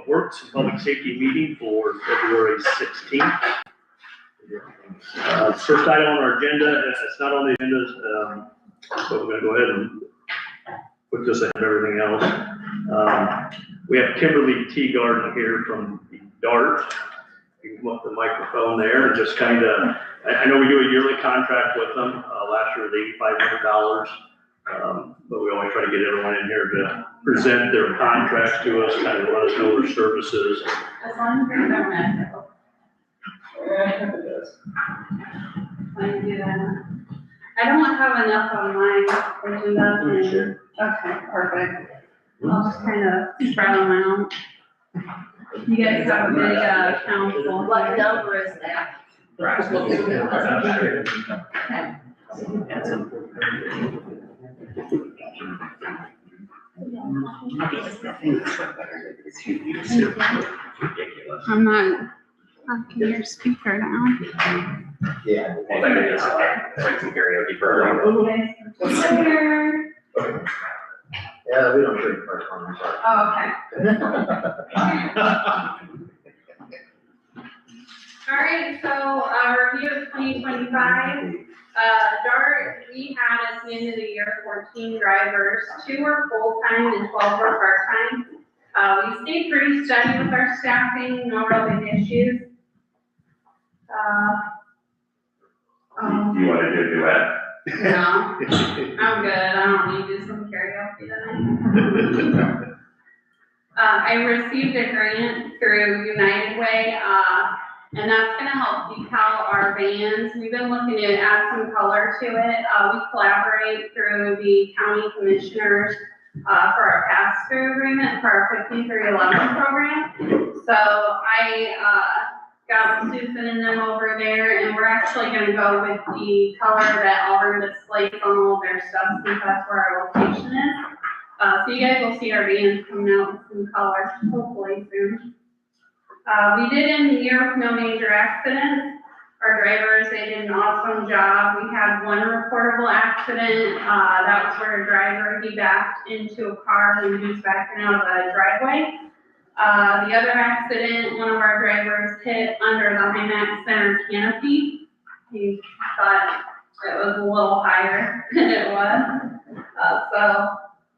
Works and Public Safety meeting for February 16th. First item on our agenda, it's not on the agenda, but we're going to go ahead and put this ahead of everything else. We have Kimberly T. Garden here from the DART. You can come up to the microphone there and just kind of, I know we do a yearly contract with them. Last year was $8,500. But we always try to get everyone in here to present their contracts to us, kind of let us know their services. As long as you're government. I do that. I don't have enough on my agenda. Sure. Okay, perfect. I'll just kind of spread them out. You guys have a big council. What number is that? I'm not, can your speaker down? Yeah. Well, that is like some karaoke program. Here. Yeah, we don't show the first one, I'm sorry. Oh, okay. All right, so review of 2025. DART, we had at the end of the year 14 drivers. 2 were full-time and 12 were part-time. We stayed pretty steady with our staffing, no real big issues. You want to do a duet? No, I'm good. I don't need to do some karaoke tonight. I received a grant through United Way, and that's gonna help decal our vans. We've been looking to add some color to it. We collaborate through the county commissioners for our pass-through agreement for our 5311 program. So I got Susan and them over there, and we're actually gonna go with the color that Auburn displays on all of their stuff, since that's where our location is. So you guys will see our vans coming out with some color, hopefully soon. We did end the year with no major accidents. Our drivers, they did an awesome job. We had 1 reportable accident. That was where a driver, he backed into a car and he was backing out of the driveway. The other accident, one of our drivers hit under the HIMAX center canopy. He thought it was a little higher than it was. So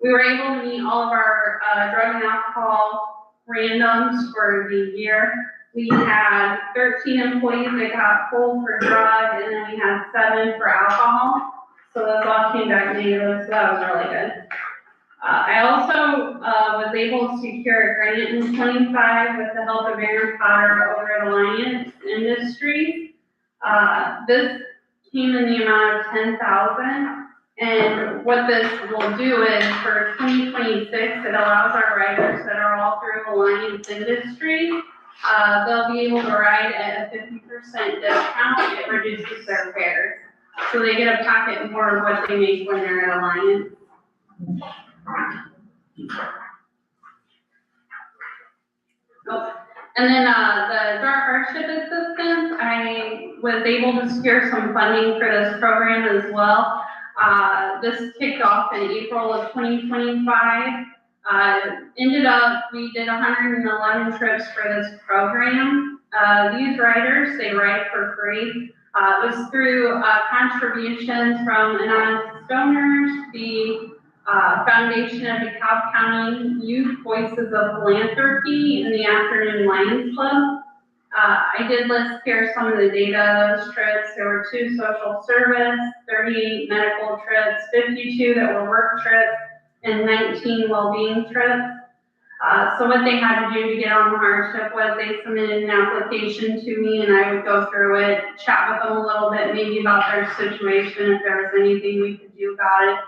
we were able to meet all of our drug and alcohol randoms for the year. We had 13 employees that got pulled for drug, and then we had 7 for alcohol. So those all came back negative, so that was really good. I also was able to secure a grant in 25 with the help of Aaron Potter over at Alliance Industries. This came in the amount of $10,000, and what this will do is for 2026, it allows our riders that are all through Alliance Industries, they'll be able to ride at a 50% discount. It reduces their fares, so they get a pocket more of what they make when they're at Alliance. Oh. And then the DART hardship assistance, I was able to secure some funding for this program as well. This kicked off in April of 2025. Ended up, we did 111 trips for this program. These riders, they ride for free. It was through contributions from anonymous donors, the Foundation of DeKalb County Youth Voices of Philanthropy, and the Afternoon Lions Club. I did list here some of the data of those trips. There were 2 social service, 38 medical trips, 52 that were work trips, and 19 well-being trips. So what they had to do to get on the hardship was they submitted an application to me, and I would go through it, chat with them a little bit, maybe about their situation, if there was anything we could do about it.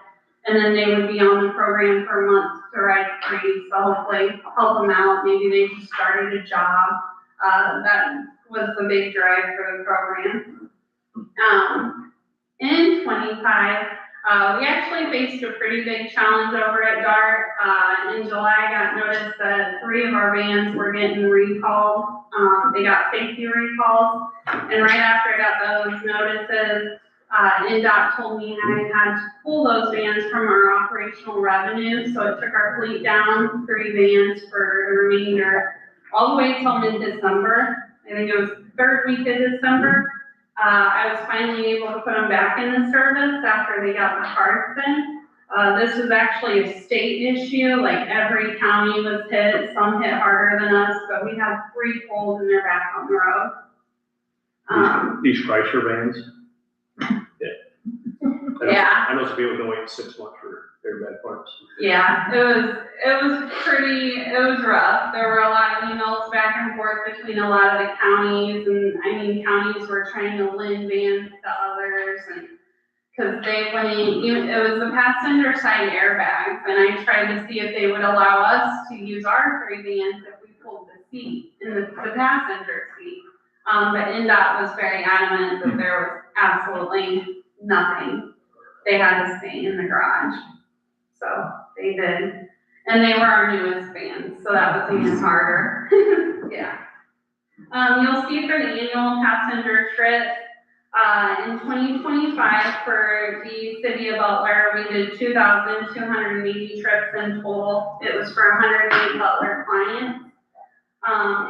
And then they would be on the program for a month to ride free, so hopefully help them out. Maybe they just started a job. That was the big drive for the program. In 25, we actually faced a pretty big challenge over at DART. In July, I got notice that 3 of our vans were getting recalled. They got safety recalls, and right after I got those notices, NDOT told me I had to pull those vans from our operational revenue, so it took our fleet down 3 vans for the remainder all the way till mid-December. I think it was the third week of December. I was finally able to put them back in the service after they got the parts in. This was actually a state issue, like every county was hit, some hit harder than us, but we had 3 poles and they're back on the road. These Chrysler vans? Yeah. I know some people can wait 6 months for airbag parts. Yeah, it was rough. There were a lot of emails back and forth between a lot of the counties, and I mean, counties were trying to lend vans to others, and because they wouldn't, it was the passenger side airbags, and I tried to see if they would allow us to use our 3 vans if we pulled the seat in the passenger seat. But NDOT was very adamant that there was absolutely nothing. They had to stay in the garage. So they did. And they were our newest vans, so that was even harder. Yeah. You'll see for the annual passenger trip, in 2025 for the city of Butler, we did 2,280 trips in total. It was for 108 Butler clients.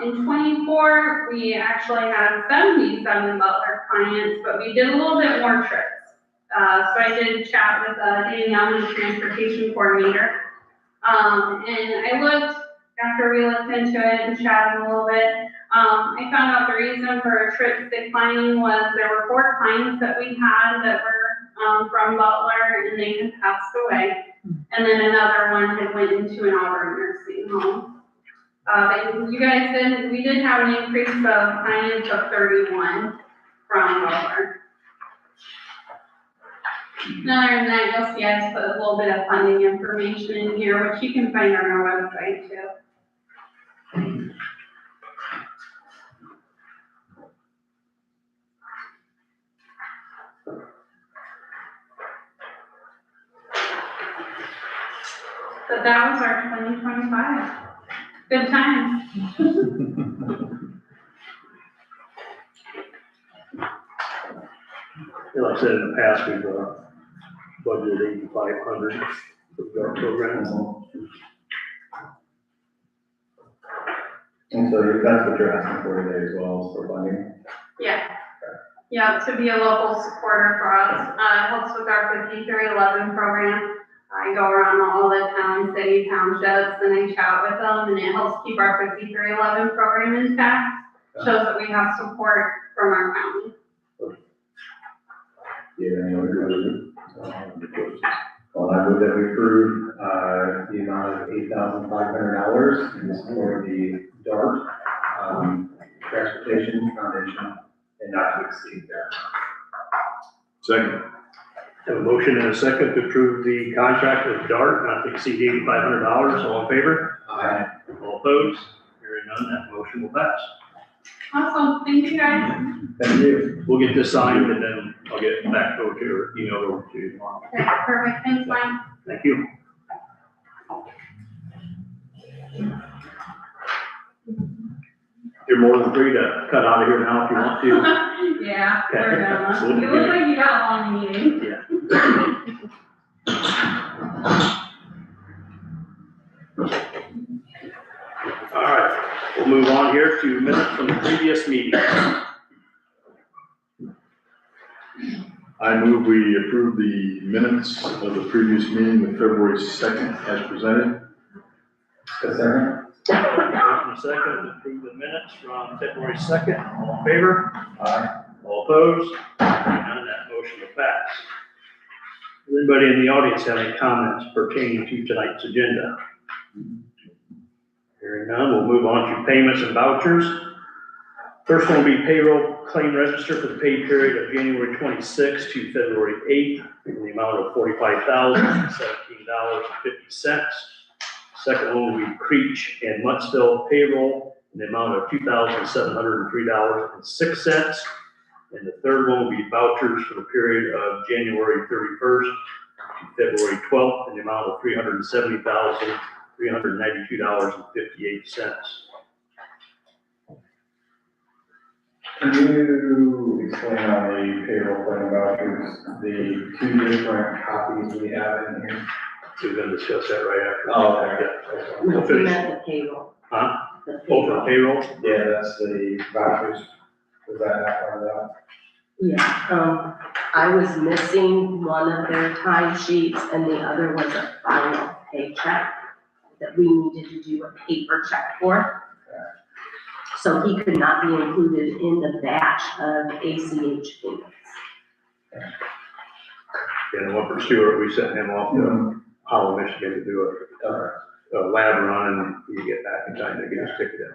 In 24, we actually had 77 Butler clients, but we did a little bit more trips. So I did chat with Danielle, the transportation coordinator. And I looked, after we looked into it and chatted a little bit, I found out the reason for our trips declining was there were 4 clients that we had that were from Butler and they had passed away. And then another one had went into an Auburn nursing home. But you guys we did have an increase of clients of 31 from Butler. Other than that, you'll see I just put a little bit of funding information in here, which you can find on our website too. But that was our 2025. Good times. Like I said, in the past, we've budgeted 8,500 for our program. And so that's what you're asking for today as well, is for funding? Yeah. Yeah, to be a local supporter for us. It helps with our 5311 program. I go around all the town, city, townships, and I chat with them, and it helps keep our 5311 program intact. Shows that we have support from our county. Yeah, any other questions? Well, I would that we approve, the amount of $8,500 in support of the DART, Transportation Foundation, and not to exceed that. Second. Have a motion and a second to approve the contract with DART not to exceed $8,500. All in favor? Aye. All opposed? Hearing none, that motion will pass. Awesome, thank you guys. Thank you. We'll get this signed and then I'll get back over to you or email over to you tomorrow. Okay, perfect, thanks, Mike. Thank you. You're more than free to cut out of here now if you want to. Yeah, Okay. we're done. You look like you got a long meeting. Yeah. All right, we'll move on here to minutes from the previous meeting. I move we approve the minutes of the previous meeting of February 2nd as presented. A second? Motion and second to approve the minutes from February 2nd. All in favor? Aye. All opposed? None of that motion will pass. Does anybody in the audience have any comments pertaining to tonight's agenda? Hearing none, we'll move on to payments and vouchers. First one will be payroll claim register for the pay period of January 26th to February 8th in the amount of $45,017.50. Second one will be Creech and Muttsville payroll in the amount of $2,703.06. And the third one will be vouchers for the period of January 31st to February 12th in the amount of $370,392.58. Can you explain on the payroll claim vouchers, the 2 different copies we have in here? We're gonna discuss that right after. Oh, okay. We'll We finish. meant the payroll. Huh? the Over payroll. payroll? Yeah, that's the vouchers. Was that not part of that? Yeah, I was missing one of their time sheets and the other was a final paycheck that we needed to do a paper check for. So he could not be included in the batch of ACH payments. Yeah, the one for Stewart, we sent him off to Hollow, Michigan to do a lab run and you get back in time to get his ticket in.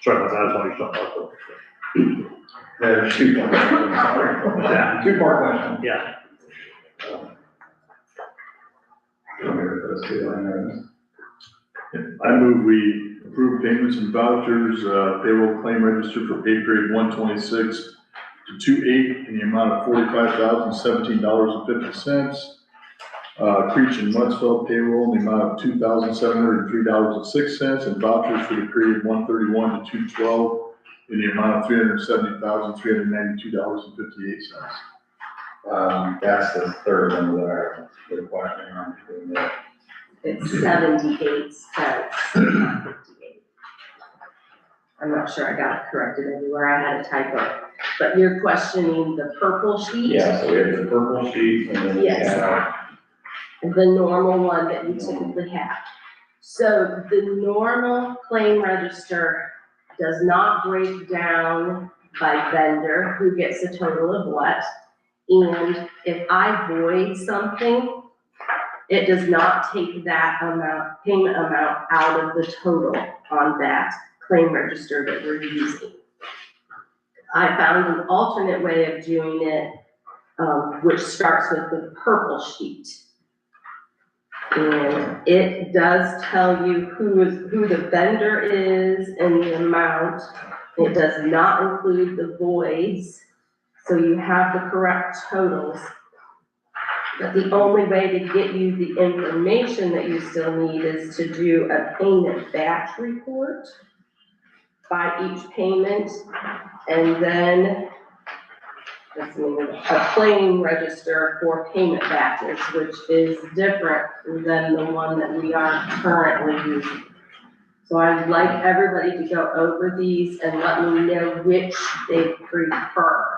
Sorry about that, I was only talking about There's two more questions, sorry. Yeah. Two more questions. Yeah, Those two line items. I move we approve payments and vouchers, payroll claim register for pay period 1/26 to 2/8 in the amount of $45,017.50. Creech and Mudsfeld payroll in the amount of $2,703.06, and vouchers for the period 1/31 to 2/12 in the amount of $370,392.58. That's the third one that I was questioning on doing that. It's 78 cents. 58. I'm not sure I got it corrected everywhere, I had a typo. But you're questioning the purple sheet? Yeah, so we have the purple sheet and then we Yes. have, The normal one that you typically have. So the normal claim register does not break down by vendor, who gets a total of what. And if I void something, it does not take that amount, payment amount out of the total on that claim register that we're using. I found an alternate way of doing it, which starts with the purple sheet. And it does tell you who the vendor is and the amount. It does not include the voids, so you have the correct totals. But the only way to get you the information that you still need is to do a payment batch report by each payment, and then a claim register for payment batches, which is different than the one that we are currently using. So I'd like everybody to go over these and let me know which they prefer.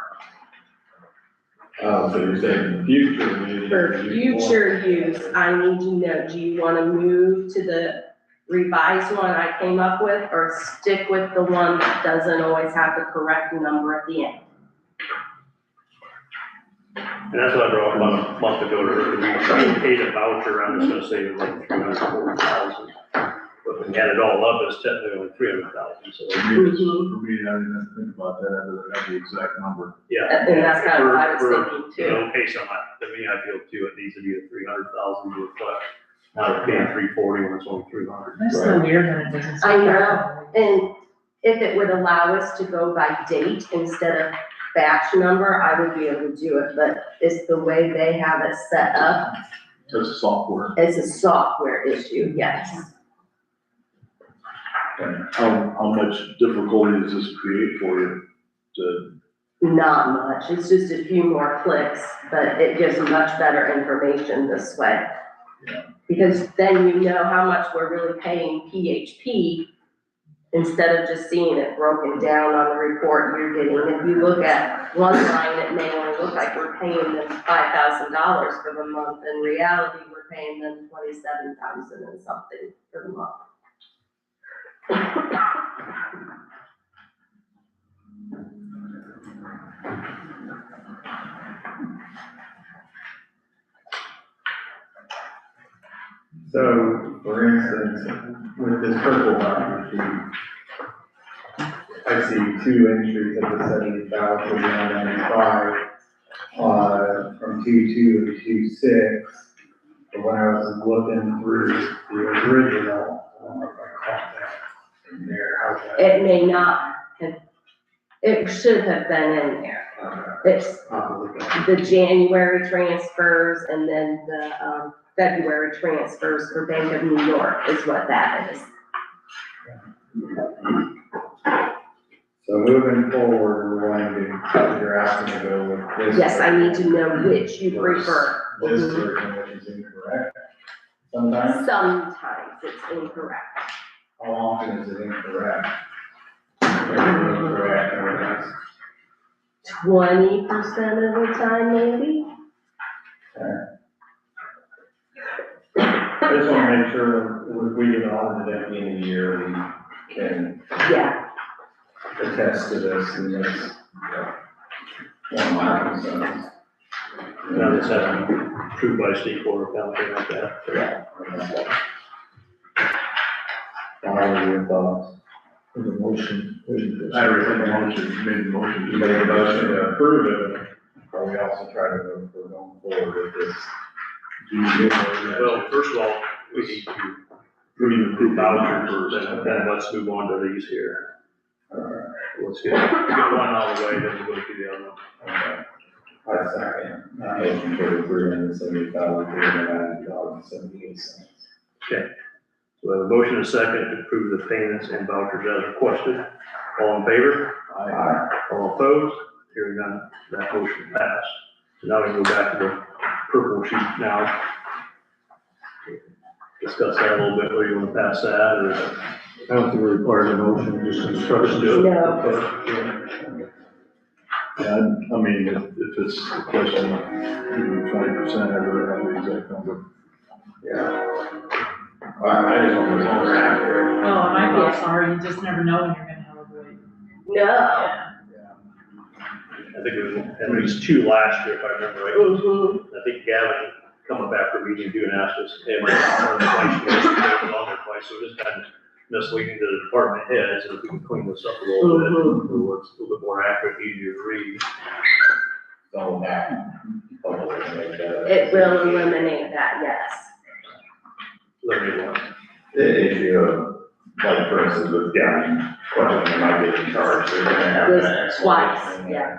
so you're saying in the future, maybe. For future use, I need to know, do you wanna move to the revised one I came up with, or stick with the one that doesn't always have the correct number at the end? and that's what I brought up about a month ago, to we paid a voucher, I'm just gonna say it was like 340,000. But when you add it all up, it's technically only 300,000, so. For me, I didn't even think about that, other than have the exact number. Yeah. And that's kind of what I was For- thinking You too. know, okay, so to me, I feel too, it needs to be a 300,000 to reflect. Now they're paying 340 when it's only 300. That's so weird when it doesn't. I know, and if it would allow us to go by date instead of batch number, I would be able to do it, but it's the way they have it set up. That's software. It's a software issue, yes. And how much difficulty does this create for you to? Not much, it's just a few more clicks, but it gives much better information this way. Yeah. Because then you know how much we're really paying PHP instead of just seeing it broken down on the report you're getting. If you look at one line, it may only look like we're paying them $5,000 for the month. In reality, we're paying them $27,000 and something for the month. So, for instance, with this purple voucher sheet, I see two entries of the 70,195, from 2/2 to 2/6. But when I was looking through the original, I don't know if I caught that in there, how's that? It may not have, it should have been in there. It's I'll look at it. the January transfers and then the, February transfers for Bank of New York is what that is. So moving forward, we're going to, you're asking to go with this. Yes, I need to know which you prefer. This version, which is incorrect sometimes. Sometimes it's incorrect. how often is it incorrect? Incorrect, or that's, 20% of the time, maybe? I just wanna make sure if we get audited at the end of the year, we can Yeah, attest to this and this. One of my concerns. Now that's approved by state board or something like that. What are your thoughts? The motion. I rescind the motion, made the motion. You made a motion to approve it, but we also try to go for going forward with this. Well, first of all, we need to approve vouchers first, then let's move on to these here. Let's get one out of the way, then we'll go to the other one. Okay. I second, motion for $370,390.78. So we have a motion and a second to approve the payments and vouchers as requested. All in favor? Aye. All opposed? Hearing none, that motion passed. So now we can go back to the purple sheet now. Discuss that a little bit, whether you want to pass that or. I don't think it requires a motion, just instruction to it. No. Yeah, I mean, if it's a question of 20%, I really have the exact number. Yeah. I just want to know we're accurate. Oh, and I feel sorry, you just never know when you're gonna have a void. no. Yeah. I think it was at least two last year, if I remember right. Mm-hmm. I think Gavin coming back from meeting too and asked us, hey, we're on there twice, it was on there twice, so just kind of misleading to the department heads, and if we can clean this up a little bit, so it's a little bit more accurate, easier to read. So that. It will eliminate that, yes. Let me know. The issue of, like, for instance, with question, am I getting charged, they're gonna have This that. twice, explanation. yeah.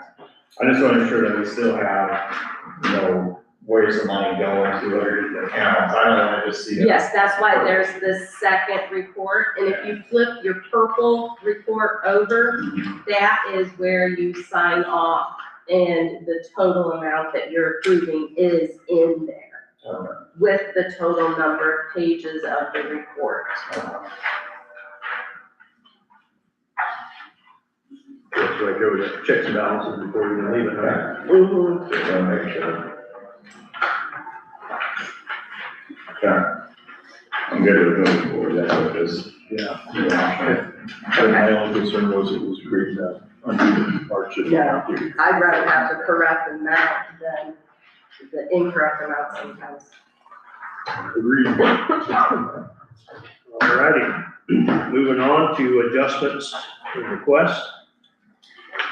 I just wanna ensure that we still have, you know, where's the money going to other accounts, I don't wanna just see it. Yes, that's why there's this second report, and if you flip your purple report over, that is where you sign off, and the total amount that you're approving is in there, Okay. with the total number of pages of the report. That's right, there was checks and balances before we even leave it, right? Mm-hmm. Just wanna make sure. Okay. I'm good with moving forward, that's what this. Yeah. But my only concern was it was creating that uneven hardship. No. I'd rather have the correct amount than the incorrect amount sometimes. Agreed. Alrighty, moving on to adjustments and requests.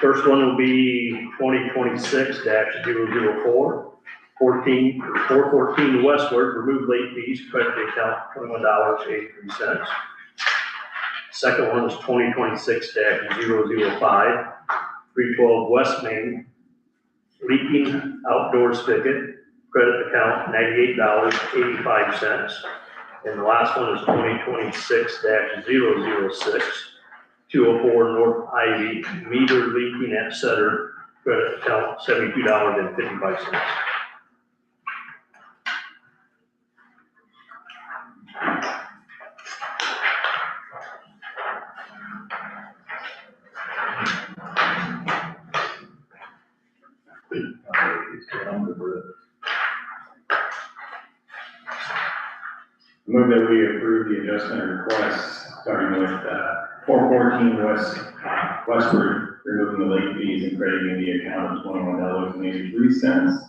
First one will be 2026-004, 414 westward, remove late fees, credit the account $21.83. Second one is 2026-005, 312 West Main, leaking outdoor spigot, credit account $98.85. And the last one is 2026-006, 204 North Ivy, meter leaking at Sutter, credit account $72.55. Move that we approve the adjustment request, starting with, 414 westward, removing the late fees and crediting the account of $21.83.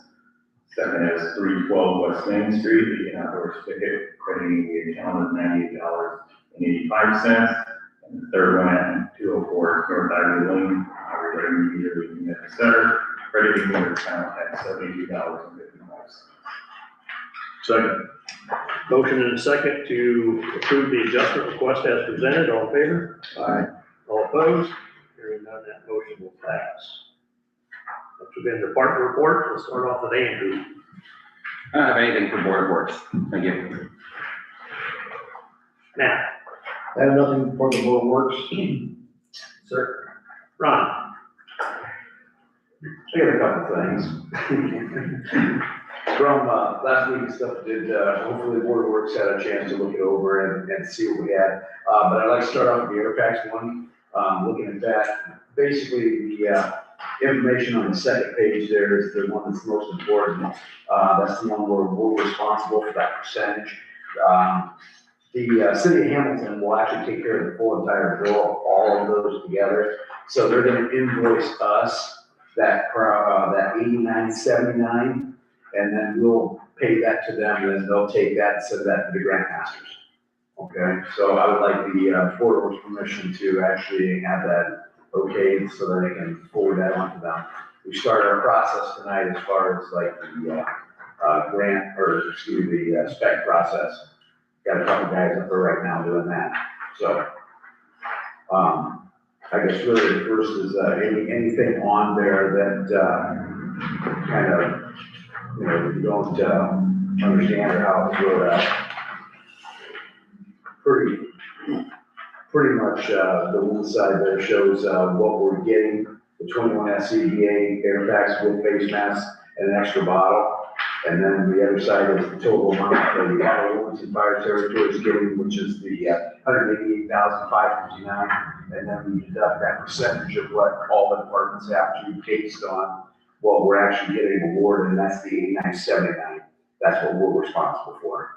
Second is 312 West Main Street, the outdoor spigot, crediting the account of $98.85. And the third one at 204 North Ivy Lane, regarding meter leaking at the center, crediting the account at $72.55. Second. Motion and a second to approve the adjustment request as presented. All in favor? Aye. All opposed? Hearing none, that motion will pass. Next will be the department report. We'll start off with Andrew. I don't have anything for board reports. Thank you. Matt. I have nothing for the board works. Sir. Ron. I got a couple things. from, last week and stuff, hopefully the Board of Works had a chance to look it over and see what we had. But I'd like to start off with the air packs one, looking at that. Basically, the, information on the second page there is the one that's most important. That's the one where we're responsible for that percentage. The city of Hamilton will actually take care of the full entire bill, all of those together. So they're gonna invoice us that $89.79, and then we'll pay that to them, and then they'll take that and send that to the grant masters. Okay, so I would like the Board of Works permission to actually have that okayed so that they can forward that on to them. We started our process tonight as far as like the grant, or excuse me, the spec process. Got a couple guys up there right now doing that. So, I guess really the first is anything on there that kind of, you know, you don't understand or how it's wrote out. Pretty much the one side there shows what we're getting, the 21 SCBA air packs with face masks and an extra bottle. And then the other side is the total amount that the Water and Fire Territory is getting, which is the $188,559. And then we deduct that percentage of what all the departments have to based on what we're actually getting awarded, and that's the $89.79. That's what we're responsible for.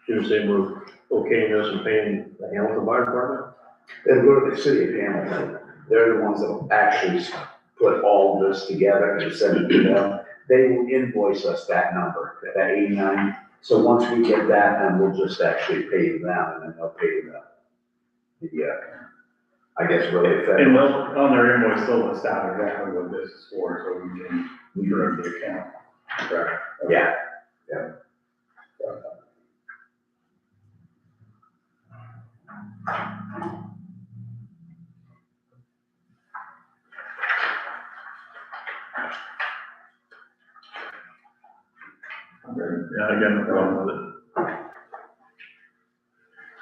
You say we're okaying this and paying the Hamilton Fire Department? It'll go to the city of Hamilton. They're the ones that will actually put all of this together and send it to them. They will invoice us that number, that 89. So once we get that, then we'll just actually pay them, and then they'll pay the I guess really. And on their invoice, they'll list out exactly what this is for, so we can direct the account. Correct. Yeah. Yeah, I got no problem with it.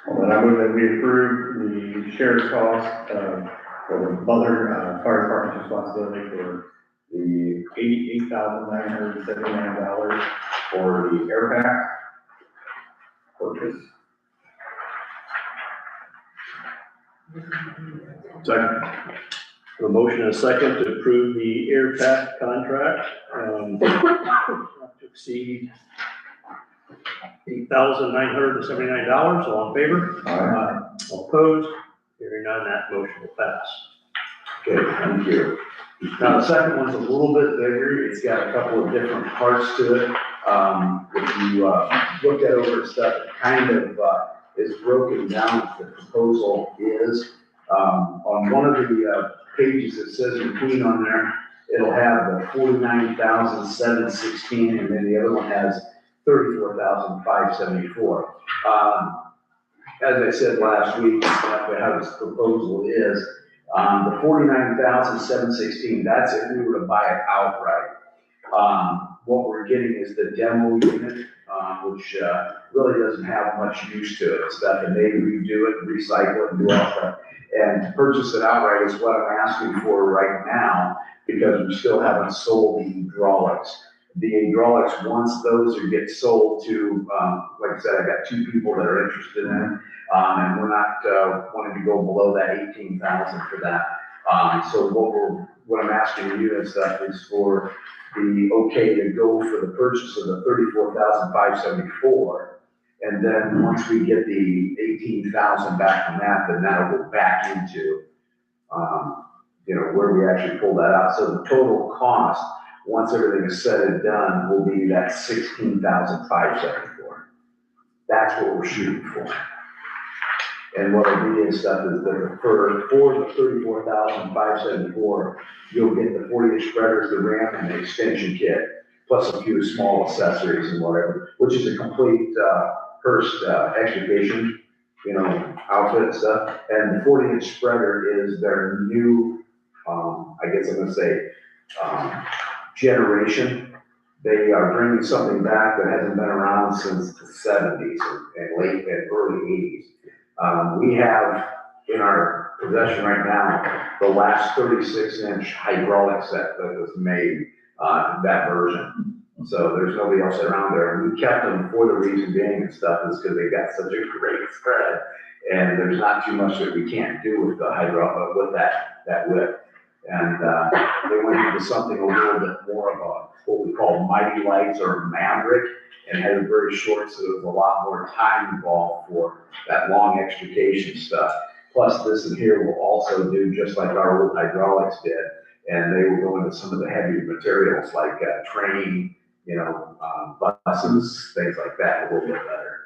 Well, then I move that we approve the sheriff's cost, for the Butler, fire department's responsibility for the $88,979 for the air pack purchase. Second. A motion and a second to approve the air pack contract, not to exceed $8,979. All in favor? Aye. All opposed? Hearing none, that motion will pass. Okay, thank you. Now, the second one's a little bit bigger. It's got a couple of different parts to it. If you look at over stuff, it kind of is broken down as the proposal is. On one of the pages that says McQueen on there, it'll have the 49,716, and then the other one has 34,574. As I said last week, how this proposal is, the 49,716, that's if we were to buy it outright. What we're getting is the demo unit, which really doesn't have much use to it, stuff, and they redo it, recycle it, and do all stuff. And to purchase it outright is what I'm asking for right now, because we still haven't sold the hydraulics. The hydraulics, once those get sold to, like I said, I got two people that are interested in it, and we're not wanting to go below that 18,000 for that. So what I'm asking you and stuff is for the okay to go for the purchase of the 34,574. And then once we get the 18,000 back from that, then that'll go back into, where we actually pull that out. So the total cost, once everything is said and done, will be that 16,574. That's what we're shooting for. And what will be and stuff is that for the 34,574, you'll get the 40-inch spreaders, the RAM, and the extension kit, plus a few small accessories and whatever, which is a complete Hearst extrication, outfit and stuff. And the 40-inch spreader is their new, I guess I'm gonna say, generation. they are bringing something back that hasn't been around since the seventies and late and early eighties. We have in our possession right now, the last 36-inch hydraulic set that was made, that version. So there's nobody else around there. And we kept them for the reason being and stuff is because they got such a great spread. And there's not too much that we can't do with the with that width. And, they went into something a little bit more of what we call mighty lights or maverick, and had a very short, so there was a lot more time involved for that long extrication stuff. Plus this in here will also do just like our old hydraulics did, and they will go into some of the heavier materials like, train, buses, things like that, a little bit better.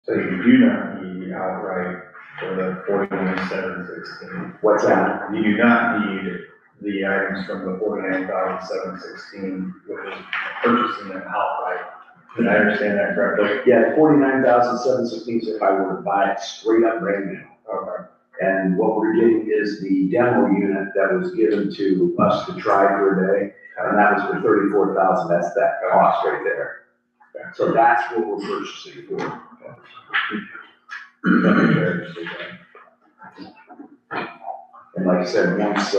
So you do not need outright for the 41,716. What's that? You do not need the items from the 49,716, which is purchasing them outright. Did I understand that correctly? Yeah, 49,716 if I were to buy it straight up brand new. Okay. And what we're getting is the demo unit that was given to us to try for a day, and that was for 34,000. That's that cost right there. So that's what we're purchasing for. And like I said, once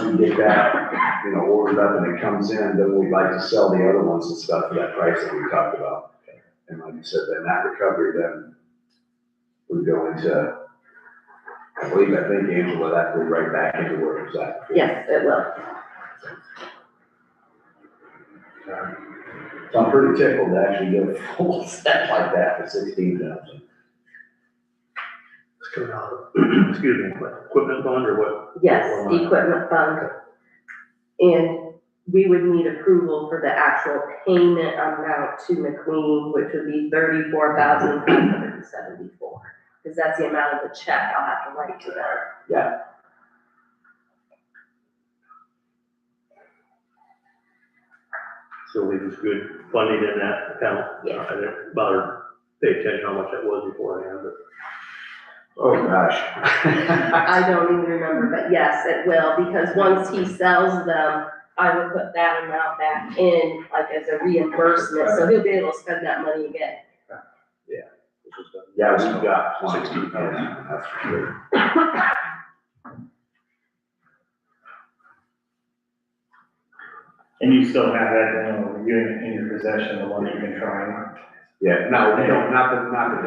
we get that, ordered up and it comes in, then we'd like to sell the other ones and stuff for that price that we talked about. And like I said, then that recovery then would go into, I think Angela, that goes right back into where it was at. Yes, it will. So I'm pretty tickled to actually get a full set like that for 16,000. It's coming out of, excuse me, equipment fund or what? Yes, equipment fund. And we would need approval for the actual payment amount to McQueen, which would be $34,574. Because that's the amount of the check I'll have to write to them. Yeah. So leave us good funding in that account. Yeah. I didn't bother pay attention how much that was beforehand, but. Oh, gosh. I don't even remember, but yes, it will, because once he sells them, I will put that amount back in, like as a reimbursement, so he'll be able to spend that money again. Yeah, we've got 16,000, that's for sure. And you still have that demo unit in your possession, the one that you've been trying? Yeah, no, we don't, not the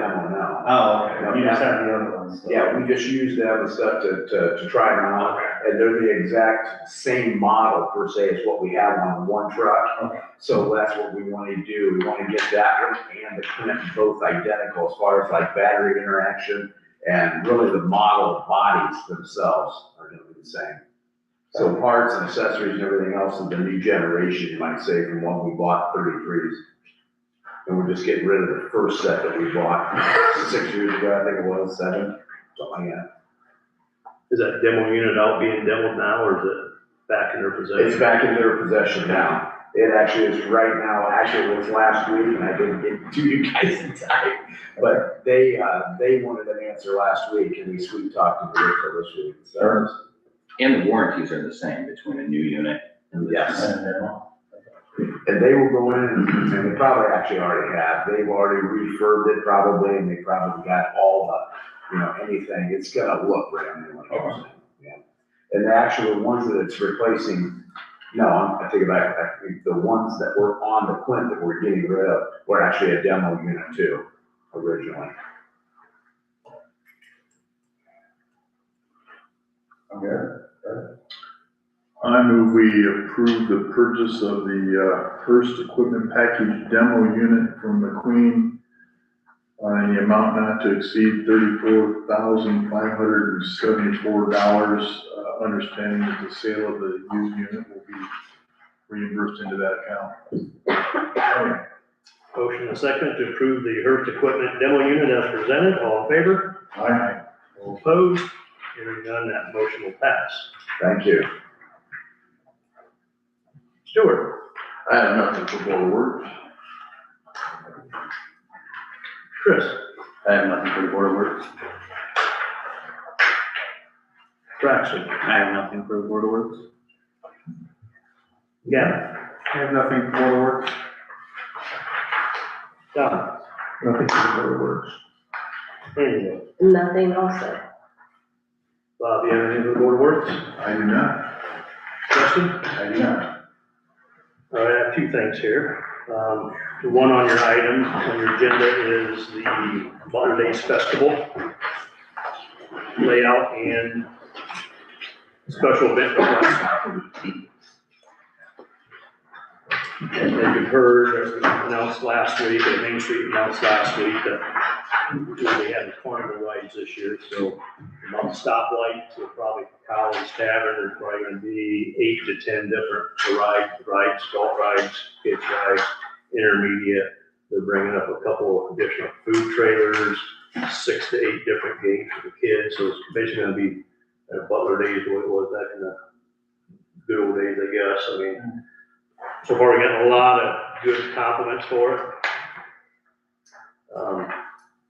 demo, no. Oh, okay. You just have the other ones. So. Yeah, we just use them and stuff to try them out, and they're the exact same model per se as what we have on one truck. Okay. So that's what we want to do. We want to get that one and the Clint both identical as far as like battery interaction, and really the model bodies themselves are going to be the same. So parts and accessories and everything else is the new generation, you might say, from when we bought 33s. And we're just getting rid of the first set that we bought 6 years ago, I think it was, 7, something like that. Is that demo unit out being demoed now, or is it back in their possession? It's back in their possession now. It actually is right now, actually it was last week, and I didn't get to you guys in time. But they wanted an answer last week, and we sweet talked them for this week. So, And the warranties are the same between a new unit and the. yes. And they will go in, and they probably actually already have, they've already refurbed it probably, and they probably got all the, anything, it's gonna look brand new, like I was saying, yeah. And the actual ones that it's replacing, no, I take it back, I think the ones that were on the Clint that we're getting rid of were actually a demo unit too, originally. Okay. I move we approve the purchase of the Hearst Equipment Package Demo Unit from McQueen in the amount not to exceed $34,574, understanding that the sale of the used unit will be reimbursed into that account. Motion and second to approve the Hearst Equipment Demo Unit as presented. All in favor? Aye. All opposed? Hearing none, that motion will pass. Thank you. Stuart? I have nothing for Board of Works. Chris? I have nothing for the Board of Works. Braxton? I have nothing for the Board of Works. Yeah, I have nothing for the works. Don, Nothing for the works. Angela, Nothing also. Bob, you have anything for the board works? I do not. Justin? I do not. All right, I have two things here. The one on your item, on your agenda is the Butler Days Festival layout and special event request. As you've heard, announced last week, at Main Street announced last week that they had carnival rides this year, so on the stoplight to probably College Tavern, there's probably gonna be 8 to 10 different rides, golf rides, kids rides, intermediate. They're bringing up a couple of additional food trailers, 6 to 8 different games for the kids, so it's basically gonna be Butler Days, what it was back in the good old days, I guess. I mean, so far, we're getting a lot of good compliments for it.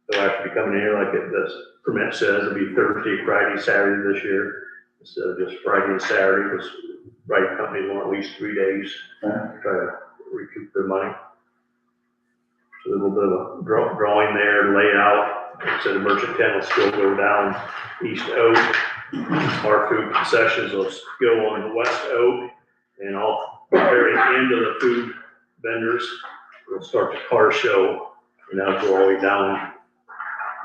They'll actually be coming in here like the permit says, it'll be Thursday, Friday, Saturday this year, instead of just Friday and Saturday, because ride companies want at least 3 days to try to recoup their money. So a little bit of a drawing there, layout. Like I said, the merchant tent will still go down East Oak. Our food concessions will go on West Oak, and off the very end of the food vendors, we'll start the car show, and that'll go all the way down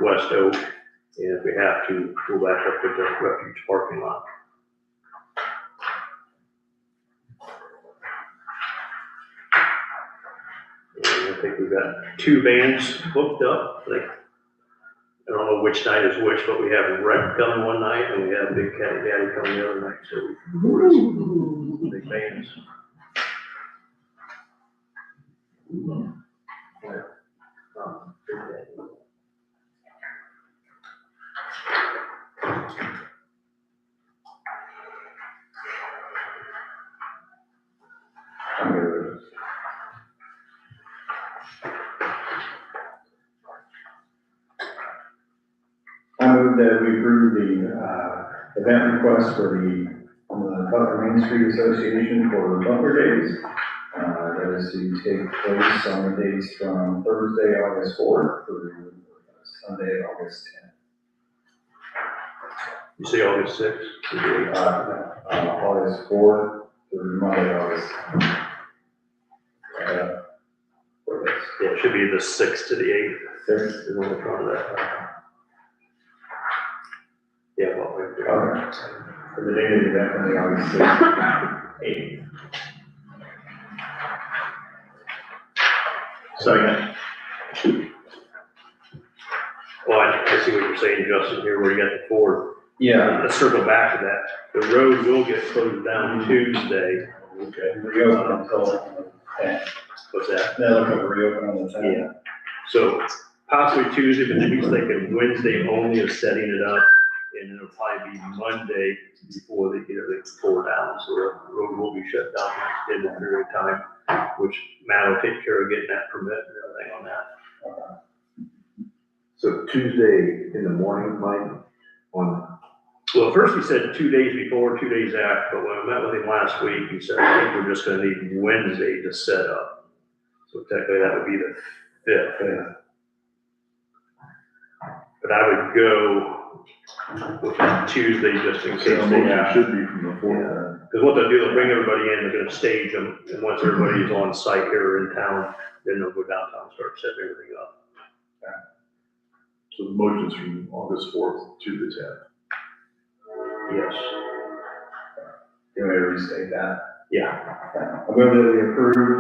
West Oak, and if we have to, go back up to the refuge parking lot. And I think we've got 2 bands booked up. Like, I don't know which night is which, but we have Rec coming one night, and we have Big Catty Daddy coming the other night, so we're some big bands. I'm good with it. I move that we approve the event request for the Butler Main Street Association for Butler Days. That is to take place on the days from Thursday, August 4th through Sunday, August 10th. You say August 6th? August 4th through Monday, August. For this. Yeah, it should be the 6th to the 8th. 6th. Is on the front of that. Yeah, well, right there. Okay. For the date of the event on the August 6th, 8th. Second. Oh, I see what you're saying, Justin, here where you got the 4th. Yeah. Let's circle back to that. The road will get closed down Tuesday. Okay. Reopen until the 10th. What's that? They're looking to reopen on the 10th. Yeah. So possibly Tuesday, but he's thinking Wednesday only of setting it up. And it'll probably be Monday before they get everything tore down. So the road will be shut down for an extended period of time, which Matt will take care of getting that permit and everything on that. So Tuesday in the morning, Mike, on, Well, first he said 2 days before, 2 days after, but when I met with him last week, he said, I think we're just gonna need Wednesday to set up. So technically that would be the 5th. But I would go with Tuesday just in case they Motion have. should be from the 4th. Because what they'll do, they'll bring everybody in, they're gonna stage them, and once everybody is on site here in town, then they'll go downtown and start setting everything up. So the motion's from August 4th to the 10th. Yes. Can we restate that? Yeah. I move that we approve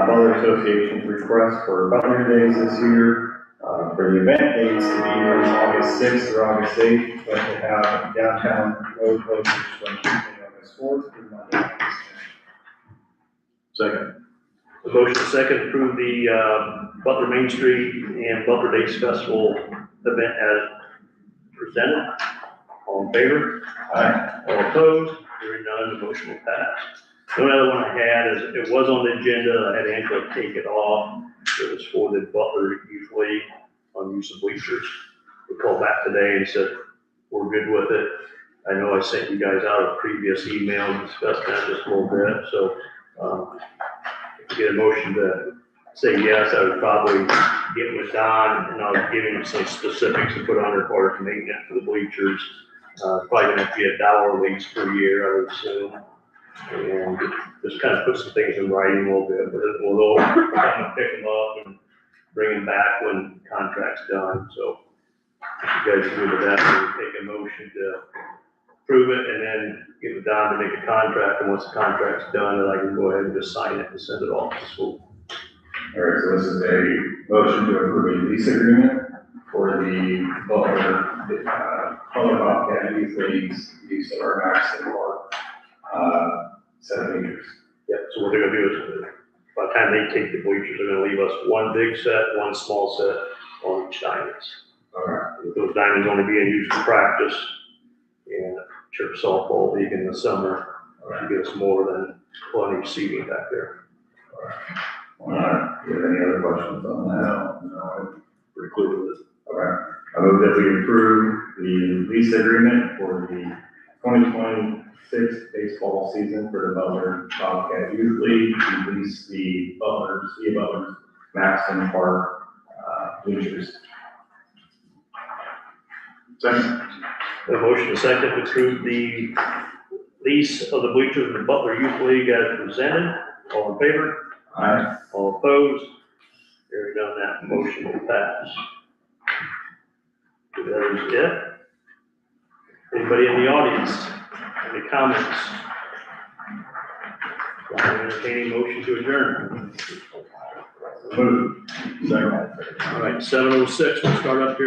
Butler Association's request for Butler Days this year, for the event dates to be from August 6th through August 8th, but to have downtown road closures from Tuesday, August 4th through Monday, August 10th. Second. The motion second to approve the Butler Main Street and Butler Days Festival event as presented. All in favor? Aye. All opposed? Hearing none, the motion will pass. The only other one I had is, it was on the agenda, I had Angela take it off. It was for the Butler Youth League on use of bleachers. We called back today and said, we're good with it. I know I sent you guys out a previous email and discussed that just a little bit, so If you get a motion to say yes, I would probably get with Don and I'll give him some specifics to put on report for maintenance for the bleachers. Probably gonna have to be $1 lease per year, I would assume. And just kind of put some things in writing a little bit, but we'll come and pick them up and bring them back when the contract's done, so. If you guys agree with that, we'll take a motion to approve it and then get with Don to make a contract, and once the contract's done, then I can go ahead and just sign it and send it off to school. All right, so this is a motion to approve a lease agreement for the Butler, Butler Bobcat Youth League's use of our Maxton Park, 7 meters. Yep, so what they're gonna do is, by the time they take the bleachers, they're gonna leave us one big set, one small set on each diamonds. All right. Those diamonds only being used for practice and church softball league in the summer. To give us more than plenty of seating back there. All right, do you have any other questions on that? No, I'm pretty clear with it. All right, I move that we approve the lease agreement for the 2026 baseball season for the Butler Bobcat Youth League. We lease the Butler's Maxton Park, bleachers. Second. A motion and second to approve the lease of the bleachers of the Butler Youth League as presented. All in favor? Aye. All opposed? Hearing none, that motion will pass. That is it. Anybody in the audience? Any comments? Entertaining motion to adjourn. Move. All right, 7:06, we'll start up here at